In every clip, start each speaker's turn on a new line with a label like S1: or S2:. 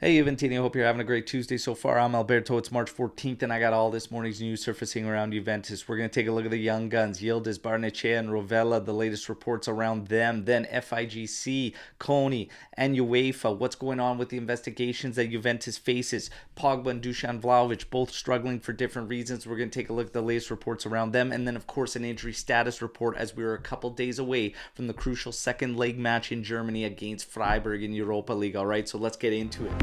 S1: Hey, Juventini, I hope you're having a great Tuesday so far. I'm Alberto. It's March 14th, and I got all this morning's news surfacing around Juventus. We're going to take a look at the young guns, Yildiz, Barnechea, and Rovella, the latest reports around them. Then FIGC, Coney, and UEFA. What's going on with the investigations that Juventus faces? Pogba and Dusan Vlahovic, both struggling for different reasons. We're going to take a look at the latest reports around them. And then, of course, an injury status report as we were a couple days away from the crucial second leg match in Germany against Freiburg in Europa League. All right, so let's get into it.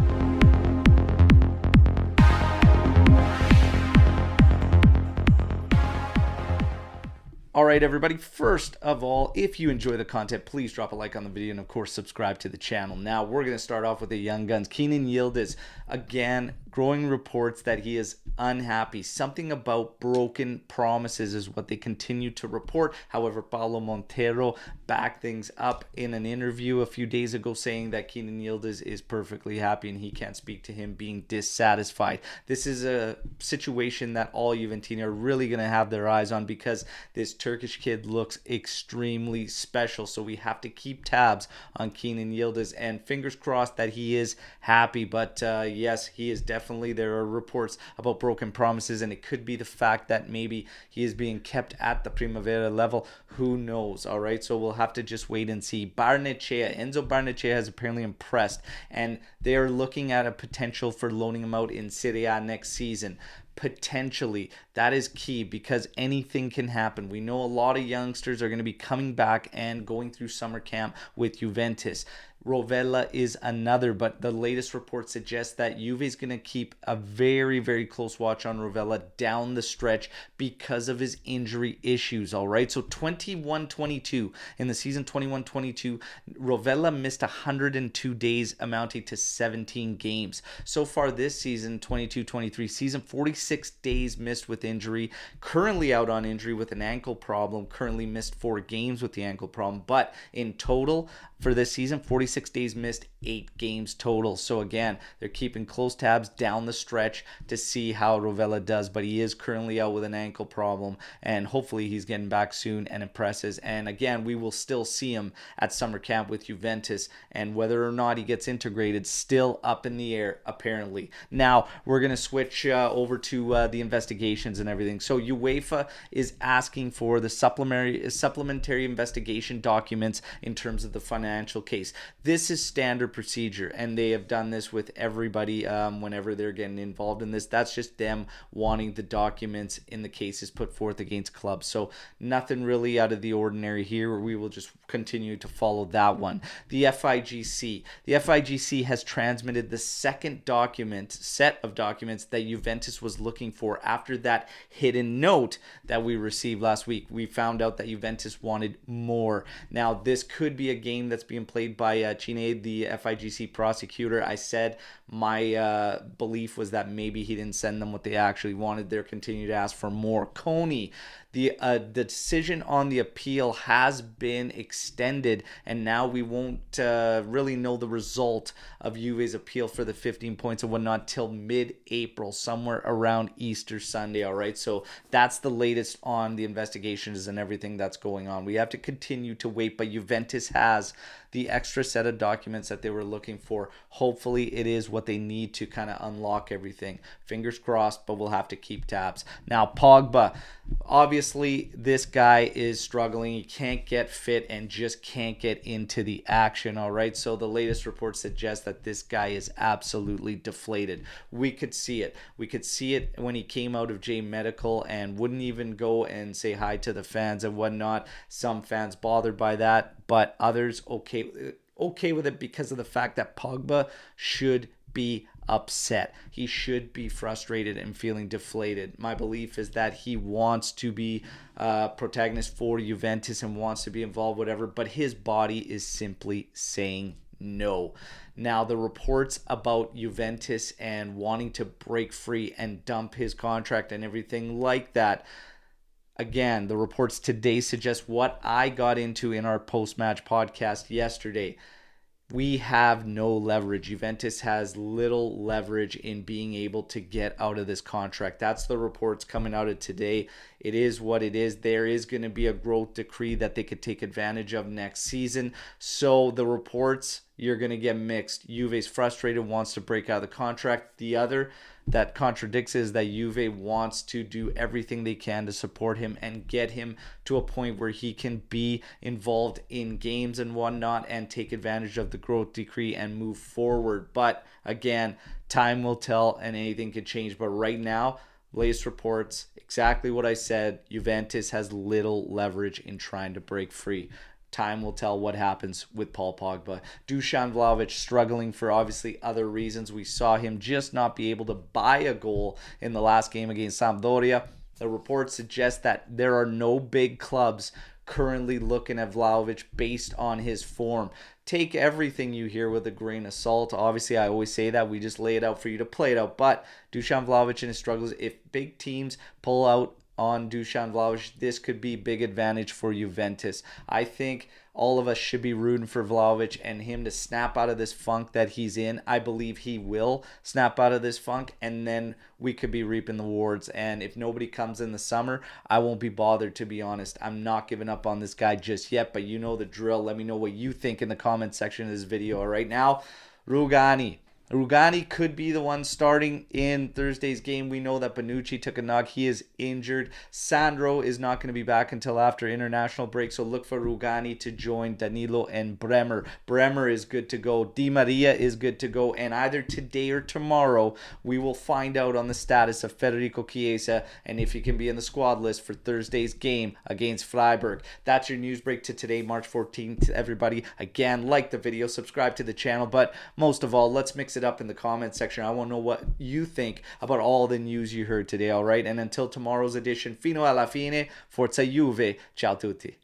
S1: All right, everybody. First of all, if you enjoy the content, please drop a like on the video and, of course, subscribe to the channel. Now, we're going to start off with the young guns. Kenan Yildiz, again, growing reports that he is unhappy. Something about broken promises is what they continue to report. However, Paulo Montero backed things up in an interview a few days ago saying that Kenan Yildiz is perfectly happy and he can't speak to him being dissatisfied. This is a situation that all Juventini are really going to have their eyes on because this Turkish kid looks extremely special. So we have to keep tabs on Kenan Yildiz and fingers crossed that he is happy. But yes, he is definitely, there are reports about broken promises, and it could be the fact that maybe he is being kept at the Primavera level. Who knows? All right, so we'll have to just wait and see. Enzo Barnechea has apparently impressed, and they are looking at a potential for loaning him out in Serie A next season. Potentially, that is key because anything can happen. We know a lot of youngsters are going to be coming back and going through summer camp with Juventus. Rovella is another, but the latest report suggests that Juve is going to keep a very, very close watch on Rovella down the stretch because of his injury issues, all right? So 21-22, in the season 21-22, Rovella missed 102 days amounting to 17 games. So far this season, 22-23 season, 46 days missed with injury, currently out on injury with an ankle problem, currently missed 4 games with the ankle problem, but in total for this season, 46 days missed, 8 games total. So again, they're keeping close tabs down the stretch to see how Rovella does, but he is currently out with an ankle problem, and hopefully he's getting back soon and impresses. And again, we will still see him at summer camp with Juventus, and whether or not he gets integrated, still up in the air, apparently. Now, we're going to switch over to the investigations and everything. So UEFA is asking for the supplementary investigation documents in terms of the financial case. This is standard procedure, and they have done this with everybody whenever they're getting involved in this. That's just them wanting the documents in the cases put forth against clubs. So nothing really out of the ordinary here. We will just continue to follow that one. The FIGC. The FIGC has transmitted the second set of documents that Juventus was looking for after that hidden note that we received last week. We found out that Juventus wanted more. Now, this could be a game that's being played by Cine, the FIGC prosecutor. I said my belief was that maybe he didn't send them what they actually wanted. They're continuing to ask for more. Coney, the decision on the appeal has been extended, and now we won't really know the result of Juve's appeal for the 15 points and whatnot till mid-April, somewhere around Easter Sunday. All right, so that's the latest on the investigations and everything that's going on. We have to continue to wait, but Juventus has the extra set of documents that they were looking for. Hopefully it is what they need to kind of unlock everything. Fingers crossed, but we'll have to keep tabs. Now, Pogba, obviously this guy is struggling. He can't get fit and just can't get into the action, all right? So the latest reports suggest that this guy is absolutely deflated. We could see it. We could see it when he came out of J Medical and wouldn't even go and say hi to the fans and whatnot. Some fans bothered by that, but others okay with it because of the fact that Pogba should be upset. He should be frustrated and feeling deflated. My belief is that he wants to be protagonist for Juventus and wants to be involved, whatever, but his body is simply saying no. Now, the reports about Juventus and wanting to break free and dump his contract and everything like that, again, the reports today suggest what I got into in our post-match podcast yesterday. We have no leverage. Juventus has little leverage in being able to get out of this contract. That's the reports coming out of today. It is what it is. There is going to be a growth decree that they could take advantage of next season. So the reports, you're going to get mixed. Juve's frustrated, wants to break out of the contract. The other that contradicts is that Juve wants to do everything they can to support him and get him to a point where he can be involved in games and whatnot and take advantage of the growth decree and move forward. But again, time will tell and anything could change. But right now, latest reports, exactly what I said. Juventus has little leverage in trying to break free. Time will tell what happens with Paul Pogba. Dusan Vlahovic struggling for obviously other reasons. We saw him just not be able to buy a goal in the last game against Sampdoria. The reports suggest that there are no big clubs currently looking at Vlahovic based on his form. Take everything you hear with a grain of salt. Obviously, I always say that. We just lay it out for you to play it out. But Dusan Vlahovic and his struggles, if big teams pull out on Dusan Vlahovic, this could be big advantage for Juventus. I think all of us should be rooting for Vlahovic and him to snap out of this funk that he's in. I believe he will snap out of this funk, and then we could be reaping the rewards. And if nobody comes in the summer, I won't be bothered, to be honest. I'm not giving up on this guy just yet, but you know the drill. Let me know what you think in the comment section of this video. All right, now, Rugani could be the one starting in Thursday's game. We know that Bonucci took a knock. He is injured. Sandro is not going to be back until after international break, so look for Rugani to join Danilo and Bremer. Bremer is good to go. Di Maria is good to go. And either today or tomorrow, we will find out on the status of Federico Chiesa and if he can be in the squad list for Thursday's game against Freiburg. That's your news break to today, March 14th, everybody. Again, like the video, subscribe to the channel, but most of all, let's mix it up in the comment section. I want to know what you think about all the news you heard today, all right? And until tomorrow's edition, fino alla fine, forza Juve, ciao tutti.